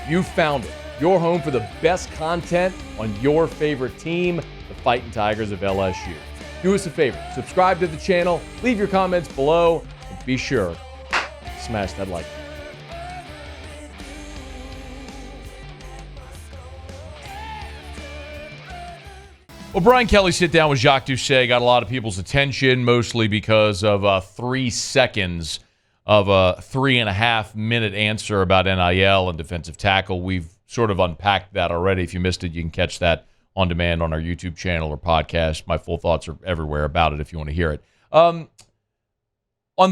You found it. Your home for the best content on your favorite team, the Fighting Tigers of LSU. Do us a favor, subscribe to the channel, leave your comments below, and be sure to smash that like button. Well, Brian Kelly sit down with Jacques Doucet got a lot of people's attention, mostly because of 3 seconds of a 3.5-minute answer about NIL and defensive tackle. We've sort of unpacked that already. If you missed it, you can catch that on demand on our YouTube channel or podcast. My full thoughts are everywhere about it if you want to hear it. On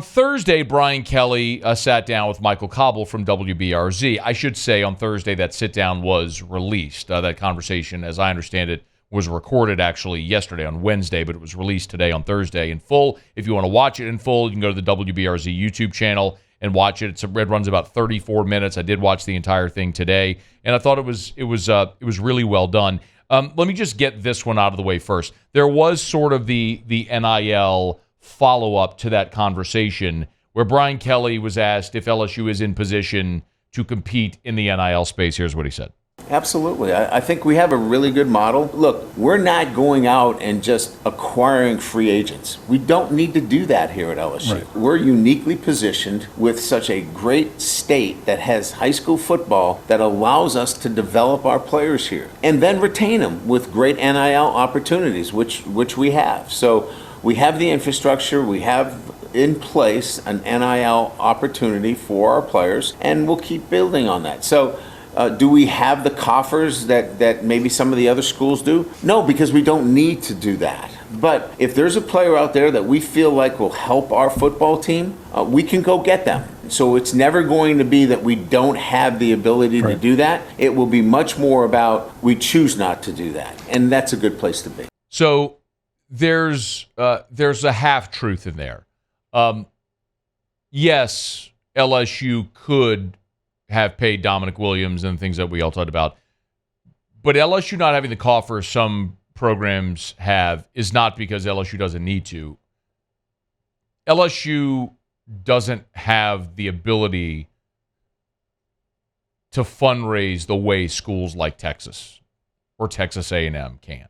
Thursday, Brian Kelly sat down with Michael Cobble from WBRZ. I should say on Thursday that sit-down was released. That conversation, as I understand it, was recorded actually yesterday on Wednesday, but it was released today on Thursday in full. If you want to watch it in full, you can go to the WBRZ YouTube channel and watch it. It runs about 34 minutes. I did watch the entire thing today, and I thought it was really well done. Let me just get this one out of the way first. There was sort of the NIL follow-up to that conversation where Brian Kelly was asked if LSU is in position to compete in the NIL space. Here's what he said. Absolutely. I think we have a really good model. Look, we're not going out and just acquiring free agents. We don't need to do that here at LSU. Right. We're uniquely positioned with such a great state that has high school football that allows us to develop our players here and then retain them with great NIL opportunities, which we have. So we have the infrastructure, we have in place an NIL opportunity for our players, and we'll keep building on that. So do we have the coffers that maybe some of the other schools do? No, because we don't need to do that. But if there's a player out there that we feel like will help our football team, we can go get them. So it's never going to be that we don't have the ability to do that. It will be much more about we choose not to do that. And that's a good place to be. So there's a half-truth in there. Yes, LSU could have paid Dominic Williams and things that we all talked about. But LSU not having the coffer some programs have is not because LSU doesn't need to. LSU doesn't have the ability to fundraise the way schools like Texas or Texas A&M can.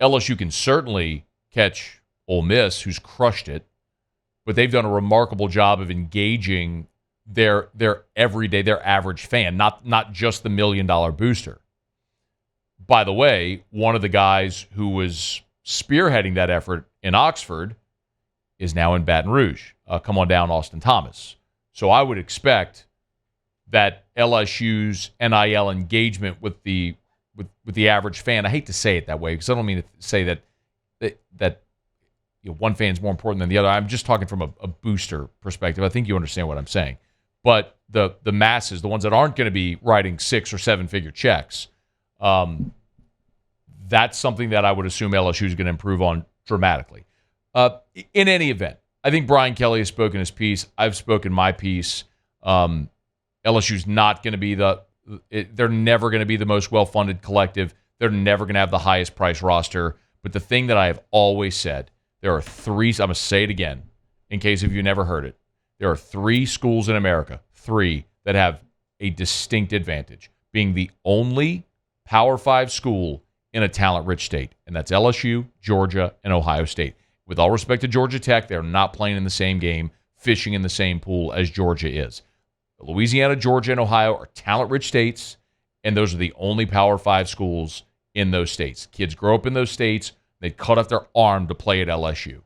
LSU can certainly catch Ole Miss, who's crushed it, but they've done a remarkable job of engaging their everyday, their average fan, not just the $1 million booster. By the way, one of the guys who was spearheading that effort in Oxford is now in Baton Rouge. Come on down, Austin Thomas. So I would expect that LSU's NIL engagement with the average fan, I hate to say it that way because I don't mean to say that one fan's more important than the other. I'm just talking from a booster perspective. I think you understand what I'm saying. But the masses, the ones that aren't going to be writing 6 or 7-figure checks, that's something that I would assume LSU is going to improve on dramatically. In any event, I think Brian Kelly has spoken his piece. I've spoken my piece. LSU's not going to be they're never going to be the most well-funded collective. They're never going to have the highest price roster. But the thing that I have always said, there are 3, I'm going to say it again, in case if you never heard it. There are 3 schools in America, 3, that have a distinct advantage, being the only Power 5 school in a talent-rich state, and that's LSU, Georgia, and Ohio State. With all respect to Georgia Tech, they're not playing in the same game, fishing in the same pool as Georgia is. Louisiana, Georgia, and Ohio are talent-rich states, and those are the only Power 5 schools in those states. Kids grow up in those states, they cut off their arm to play at LSU.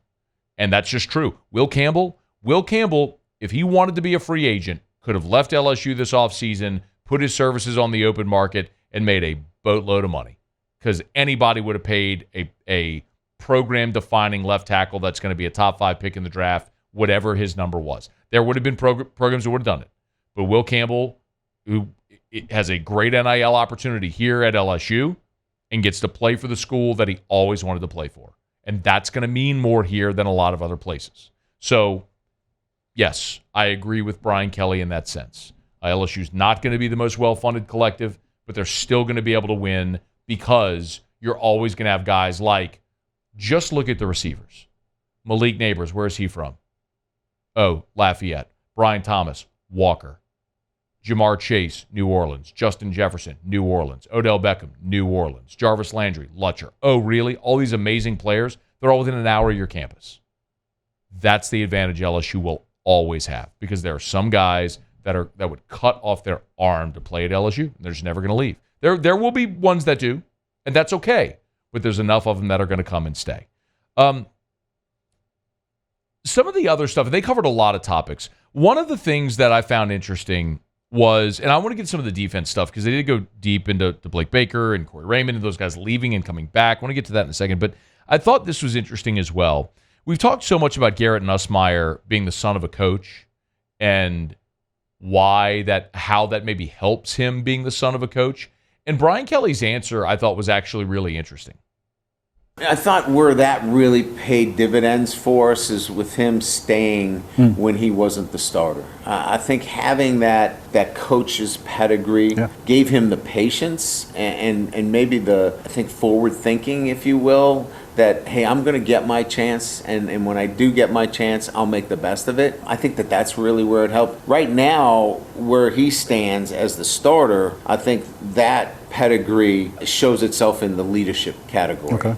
And that's just true. Will Campbell, if he wanted to be a free agent, could have left LSU this offseason, put his services on the open market, and made a boatload of money. Because anybody would have paid a program-defining left tackle that's going to be a top 5 pick in the draft, whatever his number was. There would have been programs that would have done it. But Will Campbell, who has a great NIL opportunity here at LSU and gets to play for the school that he always wanted to play for. And that's going to mean more here than a lot of other places. So, yes, I agree with Brian Kelly in that sense. LSU's not going to be the most well-funded collective, but they're still going to be able to win because you're always going to have guys like, just look at the receivers. Malik Neighbors, where is he from? Oh, Lafayette. Brian Thomas, Walker. Jamar Chase, New Orleans. Justin Jefferson, New Orleans. Odell Beckham, New Orleans. Jarvis Landry, Lutcher. Oh, really? All these amazing players, they're all within an hour of your campus. That's the advantage LSU will always have, because there are some guys that would cut off their arm to play at LSU, and they're just never going to leave. There will be ones that do, and that's okay, but there's enough of them that are going to come and stay. Some of the other stuff, they covered a lot of topics. One of the things that I found interesting was, and I want to get some of the defense stuff because they did go deep into Blake Baker and Cory Raymond and those guys leaving and coming back. I want to get to that in a second, but I thought this was interesting as well. We've talked so much about Garrett Nussmeier being the son of a coach and how that maybe helps him being the son of a coach. And Brian Kelly's answer, I thought, was actually really interesting. I thought where that really paid dividends for us is with him staying when he wasn't the starter. I think having that coach's pedigree gave him the patience and maybe I think forward thinking, if you will, that, hey, I'm going to get my chance, and when I do get my chance, I'll make the best of it. I think that's really where it helped. Right now, where he stands as the starter, I think that pedigree shows itself in the leadership category. Okay.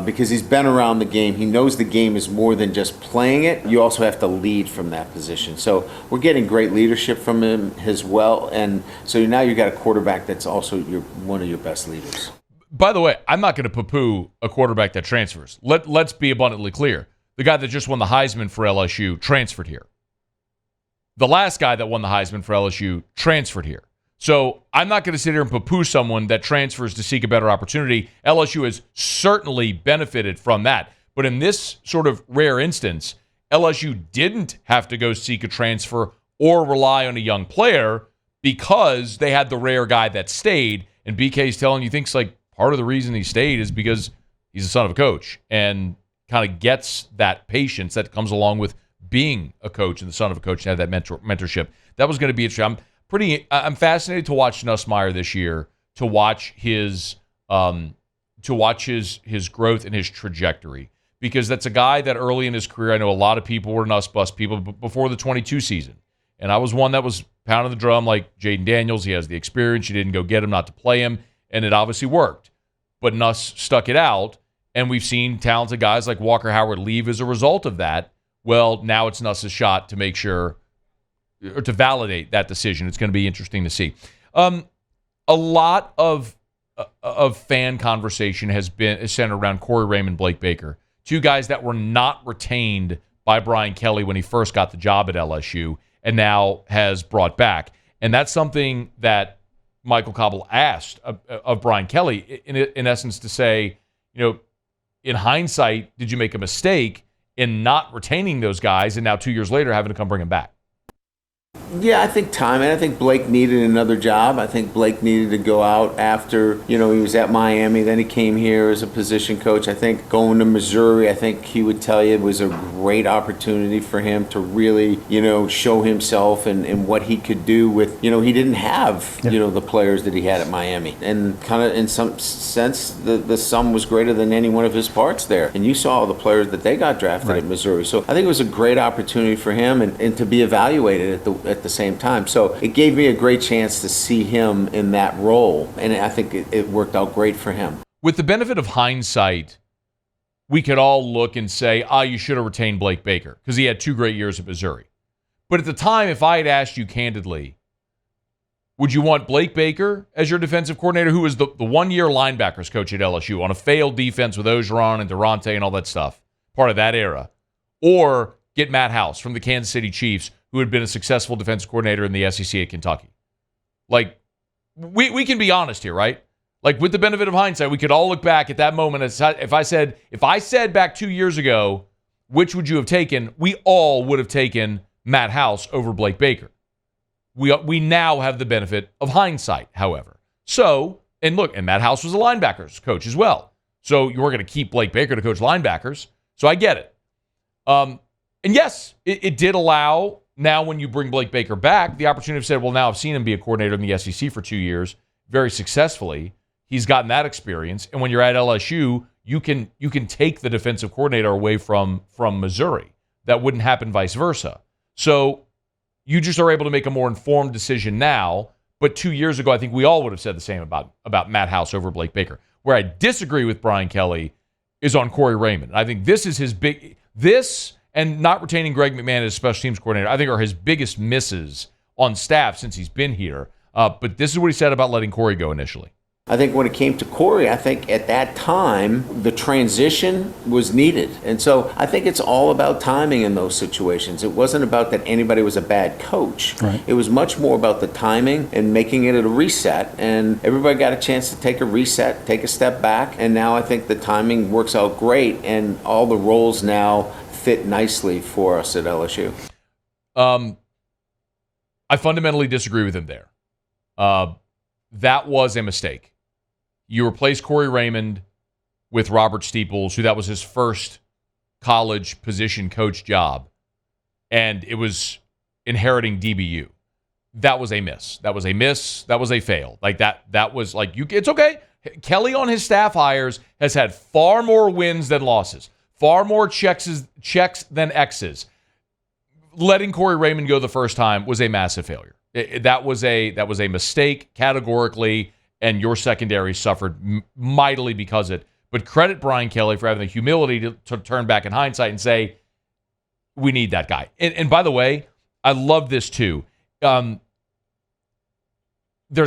Because he's been around the game. He knows the game is more than just playing it. You also have to lead from that position. So we're getting great leadership from him as well. And so now you've got a quarterback that's also one of your best leaders. By the way, I'm not going to poo-poo a quarterback that transfers. Let's be abundantly clear. The guy that just won the Heisman for LSU transferred here. The last guy that won the Heisman for LSU transferred here. So I'm not going to sit here and poo-poo someone that transfers to seek a better opportunity. LSU has certainly benefited from that. But in this sort of rare instance, LSU didn't have to go seek a transfer or rely on a young player because they had the rare guy that stayed. And BK's telling you thinks like part of the reason he stayed is because he's the son of a coach and kind of gets that patience that comes along with being a coach and the son of a coach and have that mentorship. That was going to be interesting. I'm fascinated to watch Nussmeier this year, to watch his growth and his trajectory, because that's a guy that early in his career, I know a lot of people were Nuss bust people before the 22 season, and I was one that was pounding the drum like Jaden Daniels. He has the experience. You didn't go get him not to play him, and it obviously worked. But Nuss stuck it out, and we've seen talented guys like Walker Howard leave as a result of that. Well, now it's Nuss's shot to make sure, or to validate that decision. It's going to be interesting to see. A lot of fan conversation is centered around Cory Raymond, Blake Baker, two guys that were not retained by Brian Kelly when he first got the job at LSU and now has brought back. And that's something that Michael Cobble asked of Brian Kelly, in essence, to say, in hindsight, did you make a mistake in not retaining those guys and now 2 years later having to come bring them back? Yeah, I think time, and I think Blake needed another job. I think Blake needed to go out after, he was at Miami, then he came here as a position coach. I think going to Missouri, I think he would tell you it was a great opportunity for him to really, show himself and what he could do with, he didn't have, the players that he had at Miami. And kind of in some sense, the sum was greater than any one of his parts there. And you saw all the players that they got drafted at Missouri. So I think it was a great opportunity for him and to be evaluated at the same time. So it gave me a great chance to see him in that role, and I think it worked out great for him. With the benefit of hindsight, we could all look and say, you should have retained Blake Baker because he had 2 great years at Missouri. But at the time, if I had asked you candidly, would you want Blake Baker as your defensive coordinator, who was the 1-year linebackers coach at LSU on a failed defense with Ogeron and Durante and all that stuff, part of that era, or get Matt House from the Kansas City Chiefs, who had been a successful defense coordinator in the SEC at Kentucky? Like, we can be honest here, right? Like, with the benefit of hindsight, we could all look back at that moment. If I said back 2 years ago, which would you have taken? We all would have taken Matt House over Blake Baker. We now have the benefit of hindsight, however. So, and Matt House was a linebackers coach as well. So you weren't going to keep Blake Baker to coach linebackers. So I get it. And yes, it did allow, now when you bring Blake Baker back, the opportunity to say, well, now I've seen him be a coordinator in the SEC for 2 years very successfully. He's gotten that experience. And when you're at LSU, you can take the defensive coordinator away from Missouri. That wouldn't happen vice versa. So You just are able to make a more informed decision now. But 2 years ago, I think we all would have said the same about Matt House over Blake Baker. Where I disagree with Brian Kelly is on Cory Raymond. I think this is his this and not retaining Greg McMahon as special teams coordinator, I think are his biggest misses on staff since he's been here. But this is what he said about letting Cory go initially. I think when it came to Cory, I think at that time, the transition was needed. And so I think it's all about timing in those situations. It wasn't about that anybody was a bad coach. Right. It was much more about the timing and making it a reset. And everybody got a chance to take a reset, take a step back. And now I think the timing works out great. And all the roles now fit nicely for us at LSU. I fundamentally disagree with him there. That was a mistake. You replaced Cory Raymond with Robert Steeples, who that was his first college position coach job, and it was inheriting DBU. That was a miss. That was a miss. That was a fail. Like that was like it's okay. Kelly on his staff hires has had far more wins than losses, far more checks than X's. Letting Cory Raymond go the first time was a massive failure. That was a mistake categorically, and your secondary suffered mightily because of it. But credit Brian Kelly for having the humility to turn back in hindsight and say, we need that guy. And by the way, I love this too. There's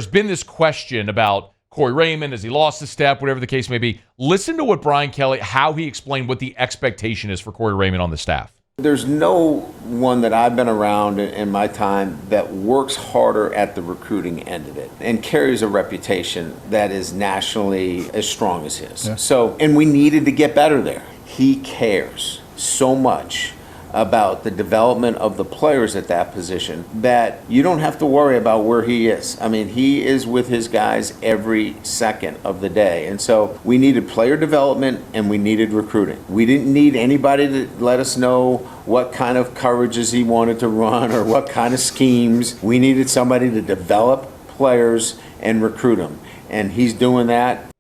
been this question about Cory Raymond, has he lost a step, whatever the case may be. Listen to what Brian Kelly, how he explained what the expectation is for Cory Raymond on the staff. There's no one that I've been around in my time that works harder at the recruiting end of it and carries a reputation that is nationally as strong as his. Yeah. So, and we needed to get better there. He cares so much about the development of the players at that position that you don't have to worry about where he is. I mean, he is with his guys every second of the day. And so we needed player development and we needed recruiting. We didn't need anybody to let us know what kind of coverages he wanted to run or what kind of schemes. We needed somebody to develop players and recruit them. And he's doing that.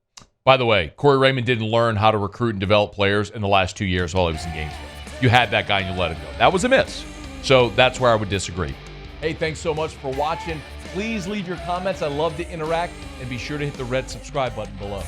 By the way, Cory Raymond didn't learn how to recruit and develop players in the last 2 years while he was in Gainesville. You had that guy and you let him go. That was a miss. So that's where I would disagree. Hey, thanks so much for watching. Please leave your comments. I love to interact. And be sure to hit the red subscribe button below.